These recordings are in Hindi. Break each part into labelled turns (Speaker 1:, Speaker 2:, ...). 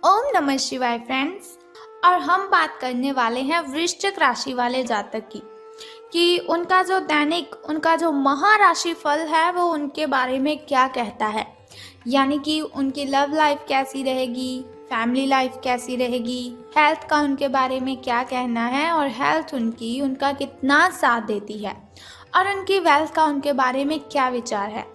Speaker 1: ओम नमः शिवाय फ्रेंड्स। और हम बात करने वाले हैं वृश्चिक राशि वाले जातक की कि उनका जो दैनिक उनका जो महाराशि फल है वो उनके बारे में क्या कहता है। यानी कि उनकी लव लाइफ कैसी रहेगी, फैमिली लाइफ कैसी रहेगी, हेल्थ का उनके बारे में क्या कहना है और हेल्थ उनका कितना साथ देती है और उनकी वेल्थ का उनके बारे में क्या विचार है।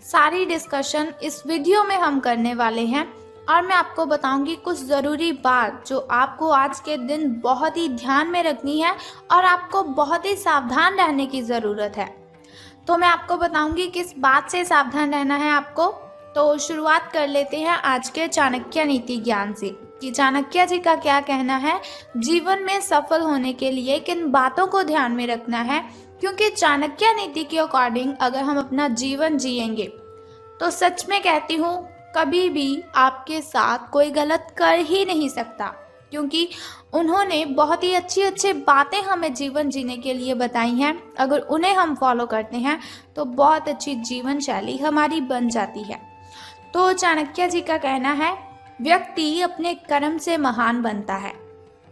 Speaker 1: सारी डिस्कशन इस वीडियो में हम करने वाले हैं और मैं आपको बताऊंगी कुछ ज़रूरी बात जो आपको आज के दिन बहुत ही ध्यान में रखनी है और आपको बहुत ही सावधान रहने की ज़रूरत है। तो मैं आपको बताऊंगी किस बात से सावधान रहना है आपको। तो शुरुआत कर लेते हैं आज के चाणक्य नीति ज्ञान से कि चाणक्य जी का क्या कहना है, जीवन में सफल होने के लिए किन बातों को ध्यान में रखना है। क्योंकि चाणक्य नीति के अकॉर्डिंग अगर हम अपना जीवन जिएंगे तो सच में कहती हूँ कभी भी आपके साथ कोई गलत कर ही नहीं सकता, क्योंकि उन्होंने बहुत ही अच्छी अच्छी बातें हमें जीवन जीने के लिए बताई हैं। अगर उन्हें हम फॉलो करते हैं तो बहुत अच्छी जीवन शैली हमारी बन जाती है। तो चाणक्य जी का कहना है, व्यक्ति अपने कर्म से महान बनता है।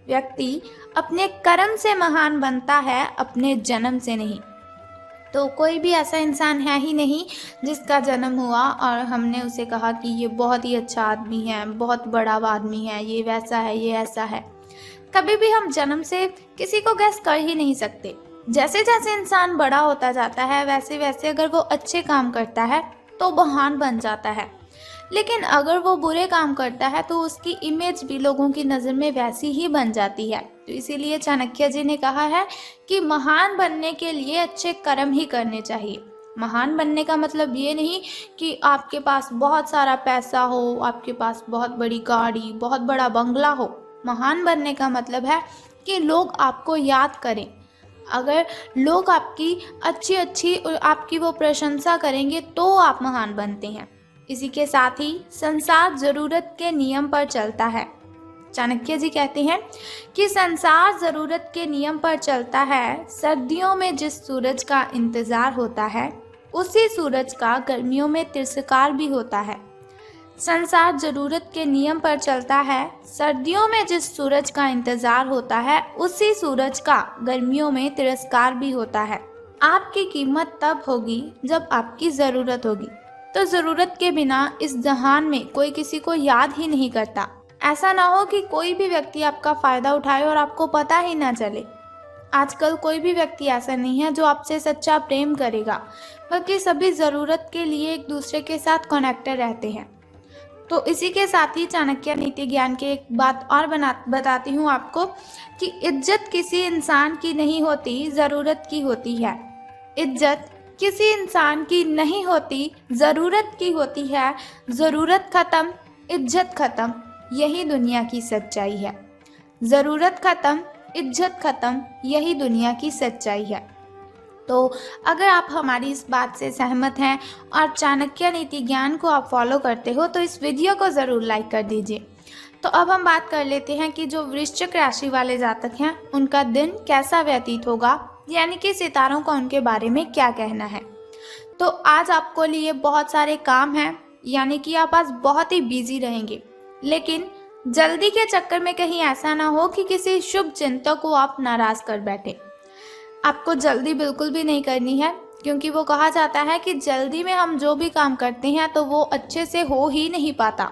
Speaker 1: व्यक्ति अपने कर्म से महान बनता है, अपने जन्म से नहीं। तो कोई भी ऐसा इंसान है ही नहीं जिसका जन्म हुआ और हमने उसे कहा कि ये बहुत ही अच्छा आदमी है, बहुत बड़ा आदमी है, ये वैसा है, ये ऐसा है। कभी भी हम जन्म से किसी को गैस कर ही नहीं सकते। जैसे जैसे इंसान बड़ा होता जाता है वैसे वैसे अगर वो अच्छे काम करता है तो महान बन जाता है, लेकिन अगर वो बुरे काम करता है तो उसकी इमेज भी लोगों की नज़र में वैसी ही बन जाती है। तो इसीलिए चाणक्य जी ने कहा है कि महान बनने के लिए अच्छे कर्म ही करने चाहिए। महान बनने का मतलब ये नहीं कि आपके पास बहुत सारा पैसा हो, आपके पास बहुत बड़ी गाड़ी, बहुत बड़ा बंगला हो। महान बनने का मतलब है कि लोग आपको याद करें। अगर लोग आपकी अच्छी आपकी वो प्रशंसा करेंगे तो आप महान बनते हैं। इसी के साथ ही संसार ज़रूरत के नियम पर चलता है। चाणक्य जी कहते हैं कि संसार ज़रूरत के नियम पर चलता है। सर्दियों में जिस सूरज का इंतज़ार होता है उसी सूरज का गर्मियों में तिरस्कार भी होता है। संसार ज़रूरत के नियम पर चलता है। सर्दियों में जिस सूरज का इंतज़ार होता है उसी सूरज का गर्मियों में तिरस्कार भी होता है। आपकी कीमत तब होगी जब आपकी ज़रूरत होगी। तो ज़रूरत के बिना इस जहान में कोई किसी को याद ही नहीं करता। ऐसा ना हो कि कोई भी व्यक्ति आपका फ़ायदा उठाए और आपको पता ही ना चले। आजकल कोई भी व्यक्ति ऐसा नहीं है जो आपसे सच्चा प्रेम करेगा, बल्कि सभी ज़रूरत के लिए एक दूसरे के साथ कनेक्टेड रहते हैं। तो इसी के साथ ही चाणक्य नीति ज्ञान की एक बात और बताती हूँ आपको कि इज्जत किसी इंसान की नहीं होती, ज़रूरत की होती है। इज्जत किसी इंसान की नहीं होती, ज़रूरत की होती है। ज़रूरत ख़त्म, इज्जत ख़त्म, यही दुनिया की सच्चाई है। ज़रूरत ख़त्म, इज्जत ख़त्म, यही दुनिया की सच्चाई है। तो अगर आप हमारी इस बात से सहमत हैं और चाणक्य नीति ज्ञान को आप फॉलो करते हो तो इस वीडियो को ज़रूर लाइक कर दीजिए। तो अब हम बात कर लेते हैं कि जो वृश्चिक राशि वाले जातक हैं उनका दिन कैसा व्यतीत होगा, यानी कि सितारों का उनके बारे में क्या कहना है। तो आज आपको लिए बहुत सारे काम हैं, यानी कि आप आज बहुत ही बिजी रहेंगे, लेकिन जल्दी के चक्कर में कहीं ऐसा ना हो कि किसी शुभ चिंतक को आप नाराज़ कर बैठे। आपको जल्दी बिल्कुल भी नहीं करनी है, क्योंकि वो कहा जाता है कि जल्दी में हम जो भी काम करते हैं तो वो अच्छे से हो ही नहीं पाता।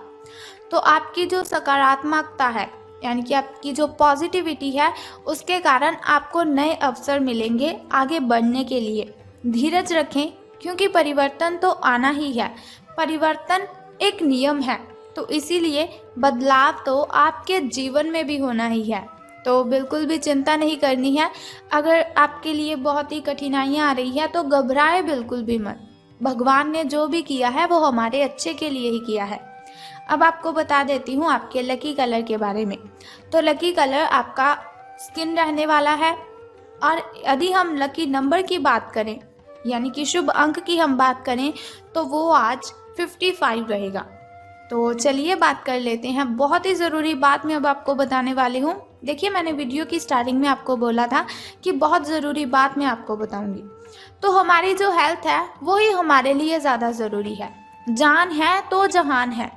Speaker 1: तो आपकी जो सकारात्मकता है, यानी कि आपकी जो पॉजिटिविटी है, उसके कारण आपको नए अवसर मिलेंगे आगे बढ़ने के लिए। धीरज रखें, क्योंकि परिवर्तन तो आना ही है। परिवर्तन एक नियम है, तो इसीलिए बदलाव तो आपके जीवन में भी होना ही है। तो बिल्कुल भी चिंता नहीं करनी है। अगर आपके लिए बहुत ही कठिनाइयाँ आ रही है तो घबराए बिल्कुल भी मत। भगवान ने जो भी किया है वो हमारे अच्छे के लिए ही किया है। अब आपको बता देती हूँ आपके लकी कलर के बारे में। तो लकी कलर आपका स्किन रहने वाला है। और यदि हम लकी नंबर की बात करें, यानी कि शुभ अंक की हम बात करें, तो वो आज 55 रहेगा। तो चलिए बात कर लेते हैं। बहुत ही ज़रूरी बात मैं अब आपको बताने वाली हूँ। देखिए, मैंने वीडियो की स्टार्टिंग में आपको बोला था कि बहुत ज़रूरी बात मैं आपको बताऊँगी। तो हमारी जो हेल्थ है वो ही हमारे लिए ज़्यादा ज़रूरी है। जान है तो जहान है,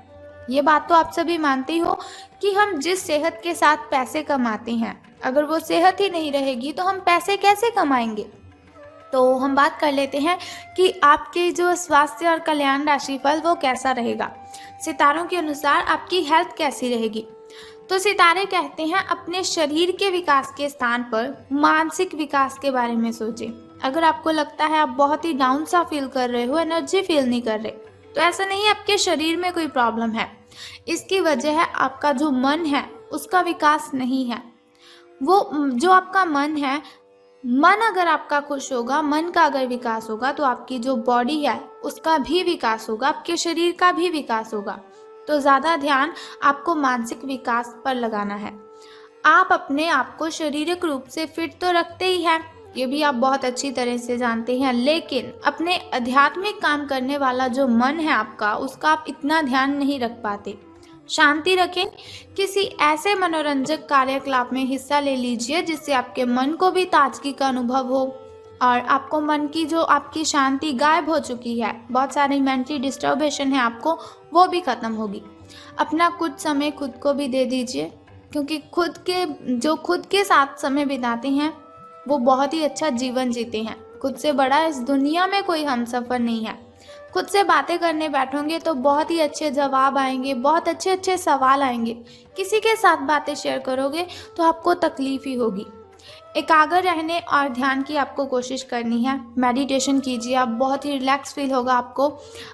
Speaker 1: ये बात तो आप सभी मानते ही हो कि हम जिस सेहत के साथ पैसे कमाते हैं, अगर वो सेहत ही नहीं रहेगी तो हम पैसे कैसे कमाएंगे। तो हम बात कर लेते हैं कि आपके जो स्वास्थ्य और कल्याण राशिफल वो कैसा रहेगा। सितारों के अनुसार आपकी हेल्थ कैसी रहेगी। तो सितारे कहते हैं अपने शरीर के विकास के स्थान पर मानसिक विकास के बारे में सोचें। अगर आपको लगता है आप बहुत ही डाउन सा फील कर रहे हो, एनर्जी फील नहीं कर रहे, तो ऐसा नहीं, आपके शरीर में कोई प्रॉब्लम है। इसकी वजह है आपका जो मन है उसका विकास नहीं है। वो जो आपका मन है, मन अगर आपका खुश होगा, मन का अगर विकास होगा तो आपकी जो बॉडी है उसका भी विकास होगा, आपके शरीर का भी विकास होगा। तो ज़्यादा ध्यान आपको मानसिक विकास पर लगाना है। आप अपने आप को शारीरिक रूप से फिट तो रखते ही हैं, ये भी आप बहुत अच्छी तरह से जानते हैं, लेकिन अपने आध्यात्मिक काम करने वाला जो मन है आपका, उसका आप इतना ध्यान नहीं रख पाते। शांति रखें, किसी ऐसे मनोरंजक कार्यकलाप में हिस्सा ले लीजिए जिससे आपके मन को भी ताजगी का अनुभव हो और आपको मन की जो आपकी शांति गायब हो चुकी है, बहुत सारी मेंटली डिस्टर्बेशन है आपको, वो भी ख़त्म होगी। अपना कुछ समय खुद को भी दे दीजिए, क्योंकि खुद के साथ समय बिताते हैं वो बहुत ही अच्छा जीवन जीते हैं। खुद से बड़ा इस दुनिया में कोई हमसफ़र नहीं है। खुद से बातें करने बैठोगे तो बहुत ही अच्छे जवाब आएंगे, बहुत अच्छे अच्छे सवाल आएंगे। किसी के साथ बातें शेयर करोगे तो आपको तकलीफ ही होगी। एकाग्र रहने और ध्यान की आपको कोशिश करनी है। मेडिटेशन कीजिए, आप बहुत ही रिलैक्स फील होगा आपको।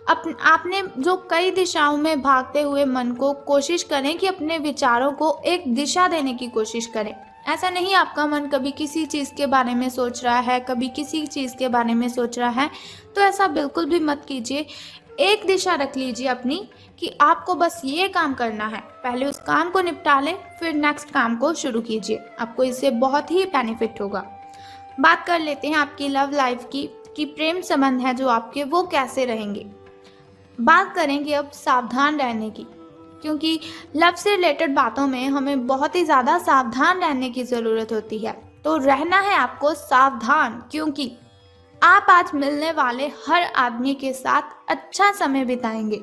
Speaker 1: आपने जो कई दिशाओं में भागते हुए मन को कोशिश करें कि अपने विचारों को एक दिशा देने की कोशिश करें। ऐसा नहीं आपका मन कभी किसी चीज़ के बारे में सोच रहा है, कभी किसी चीज़ के बारे में सोच रहा है, तो ऐसा बिल्कुल भी मत कीजिए। एक दिशा रख लीजिए अपनी कि आपको बस ये काम करना है, पहले उस काम को निपटा लें, फिर नेक्स्ट काम को शुरू कीजिए। आपको इससे बहुत ही बेनिफिट होगा। बात कर लेते हैं आपकी लव लाइफ की कि प्रेम संबंध है जो आपके वो कैसे रहेंगे। बात करेंगे अब सावधान रहने की, क्योंकि लव से रिलेटेड बातों में हमें बहुत ही ज़्यादा सावधान रहने की ज़रूरत होती है। तो रहना है आपको सावधान, क्योंकि आप आज मिलने वाले हर आदमी के साथ अच्छा समय बिताएंगे।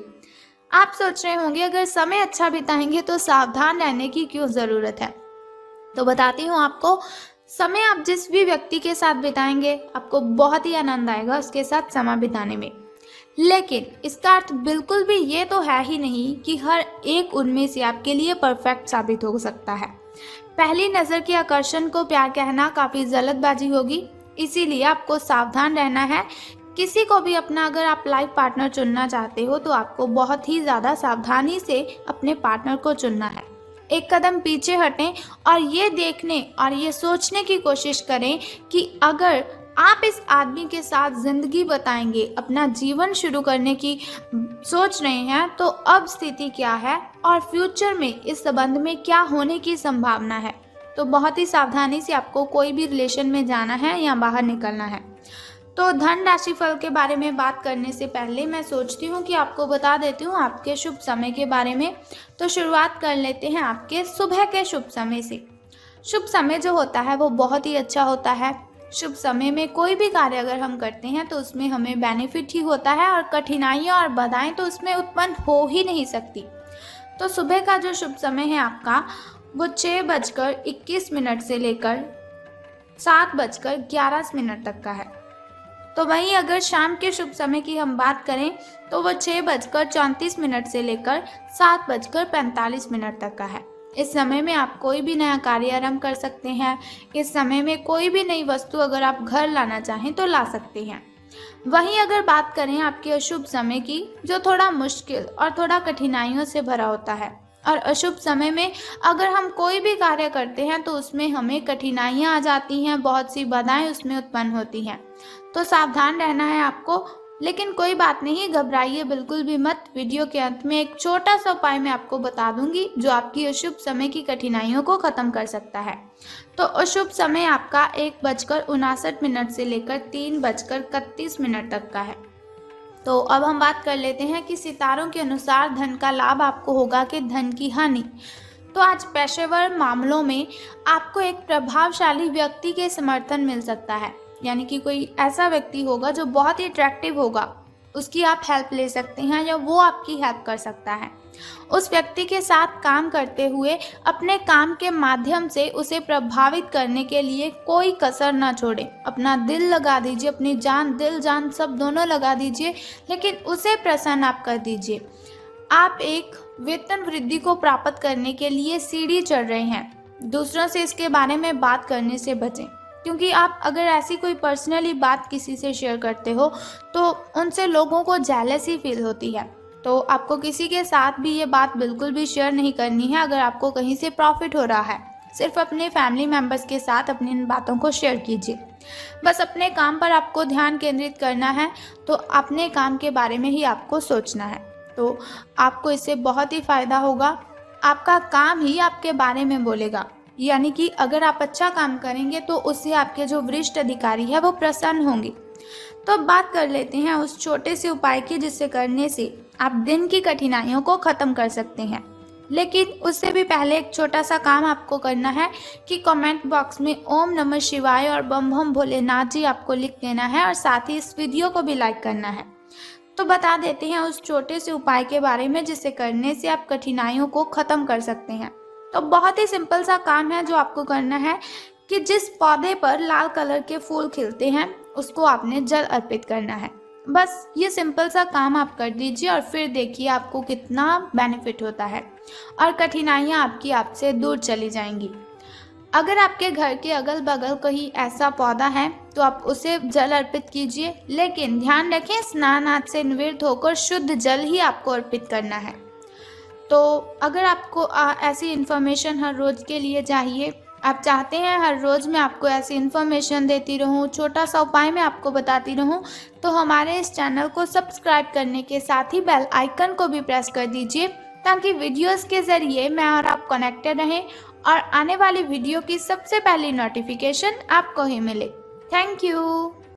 Speaker 1: आप सोच रहे होंगे अगर समय अच्छा बिताएंगे तो सावधान रहने की क्यों ज़रूरत है। तो बताती हूँ आपको, समय आप जिस भी व्यक्ति के साथ बिताएंगे आपको बहुत ही आनंद आएगा उसके साथ समय बिताने में। लेकिन इसका अर्थ बिल्कुल भी ये तो है ही नहीं कि हर एक उनमें से आपके लिए परफेक्ट साबित हो सकता है। पहली नज़र के आकर्षण को प्यार कहना काफ़ी जल्दबाजी होगी, इसीलिए आपको सावधान रहना है। किसी को भी अपना अगर आप लाइफ पार्टनर चुनना चाहते हो तो आपको बहुत ही ज़्यादा सावधानी से अपने पार्टनर को चुनना है। एक कदम पीछे हटें और ये देखने और ये सोचने की कोशिश करें कि अगर आप इस आदमी के साथ ज़िंदगी बताएंगे, अपना जीवन शुरू करने की सोच रहे हैं, तो अब स्थिति क्या है और फ्यूचर में इस संबंध में क्या होने की संभावना है। तो बहुत ही सावधानी से आपको कोई भी रिलेशन में जाना है या बाहर निकलना है। तो धन राशिफल के बारे में बात करने से पहले मैं सोचती हूँ कि आपको बता देती हूँ आपके शुभ समय के बारे में। तो शुरुआत कर लेते हैं आपके सुबह के शुभ समय से। शुभ समय जो होता है वो बहुत ही अच्छा होता है। शुभ समय में कोई भी कार्य अगर हम करते हैं तो उसमें हमें बेनिफिट ही होता है और कठिनाइयाँ और बाधाएं तो उसमें उत्पन्न हो ही नहीं सकती। तो सुबह का जो शुभ समय है आपका वो 6:21 से लेकर 7:11 तक का है। तो वहीं अगर शाम के शुभ समय की हम बात करें तो वो 6:34 से लेकर 7:45 तक का है। इस समय में आप कोई भी नया कार्य आरंभ कर सकते हैं। इस समय में कोई भी नई वस्तु अगर आप घर लाना चाहें तो ला सकते हैं। वहीं अगर बात करें आपके अशुभ समय की, जो थोड़ा मुश्किल और थोड़ा कठिनाइयों से भरा होता है, और अशुभ समय में अगर हम कोई भी कार्य करते हैं तो उसमें हमें कठिनाइयाँ आ जाती हैं, बहुत सी बाधाएं उसमें उत्पन्न होती हैं। तो सावधान रहना है आपको, लेकिन कोई बात नहीं, घबराइए बिल्कुल भी मत। वीडियो के अंत में एक छोटा सा उपाय मैं आपको बता दूंगी जो आपकी अशुभ समय की कठिनाइयों को ख़त्म कर सकता है। तो अशुभ समय आपका 1:59 से लेकर 3:31 तक का है। तो अब हम बात कर लेते हैं कि सितारों के अनुसार धन का लाभ आपको होगा कि धन की हानि। तो आज पेशेवर मामलों में आपको एक प्रभावशाली व्यक्ति के समर्थन मिल सकता है, यानी कि कोई ऐसा व्यक्ति होगा जो बहुत ही अट्रैक्टिव होगा, उसकी आप हेल्प ले सकते हैं या वो आपकी हेल्प कर सकता है। उस व्यक्ति के साथ काम करते हुए अपने काम के माध्यम से उसे प्रभावित करने के लिए कोई कसर ना छोड़ें। अपना दिल लगा दीजिए, अपनी जान, दिल जान सब दोनों लगा दीजिए, लेकिन उसे प्रसन्न आप कर दीजिए। आप एक वेतन वृद्धि को प्राप्त करने के लिए सीढ़ी चढ़ रहे हैं। दूसरों से इसके बारे में बात करने से बचें, क्योंकि आप अगर ऐसी कोई पर्सनली बात किसी से शेयर करते हो तो उनसे लोगों को जेलसी फील होती है। तो आपको किसी के साथ भी ये बात बिल्कुल भी शेयर नहीं करनी है अगर आपको कहीं से प्रॉफिट हो रहा है। सिर्फ अपने फैमिली मेम्बर्स के साथ अपनी इन बातों को शेयर कीजिए। बस अपने काम पर आपको ध्यान केंद्रित करना है, तो अपने काम के बारे में ही आपको सोचना है। तो आपको इससे बहुत ही फ़ायदा होगा। आपका काम ही आपके बारे में बोलेगा, यानी कि अगर आप अच्छा काम करेंगे तो उससे आपके जो वरिष्ठ अधिकारी है वो प्रसन्न होंगे। तो अब बात कर लेते हैं उस छोटे से उपाय की जिससे करने से आप दिन की कठिनाइयों को ख़त्म कर सकते हैं। लेकिन उससे भी पहले एक छोटा सा काम आपको करना है कि कमेंट बॉक्स में ओम नमः शिवाय और बम बम भोलेनाथ जी आपको लिख देना है, और साथ ही इस वीडियो को भी लाइक करना है। तो बता देते हैं उस छोटे से उपाय के बारे में जिसे करने से आप कठिनाइयों को ख़त्म कर सकते हैं। तो बहुत ही सिंपल सा काम है जो आपको करना है कि जिस पौधे पर लाल कलर के फूल खिलते हैं उसको आपने जल अर्पित करना है। बस ये सिंपल सा काम आप कर दीजिए और फिर देखिए आपको कितना बेनिफिट होता है और कठिनाइयाँ आपकी आपसे दूर चली जाएंगी। अगर आपके घर के अगल बगल कहीं ऐसा पौधा है तो आप उसे जल अर्पित कीजिए, लेकिन ध्यान रखें स्नान आदि से निवृत्त होकर शुद्ध जल ही आपको अर्पित करना है। तो अगर आपको ऐसी इन्फॉर्मेशन हर रोज़ के लिए चाहिए, आप चाहते हैं हर रोज़ मैं आपको ऐसी इन्फॉर्मेशन देती रहूं, छोटा सा उपाय मैं आपको बताती रहूं, तो हमारे इस चैनल को सब्सक्राइब करने के साथ ही बेल आइकन को भी प्रेस कर दीजिए, ताकि वीडियोस के ज़रिए मैं और आप कनेक्टेड रहें और आने वाली वीडियो की सबसे पहली नोटिफिकेशन आपको ही मिले। Thank you.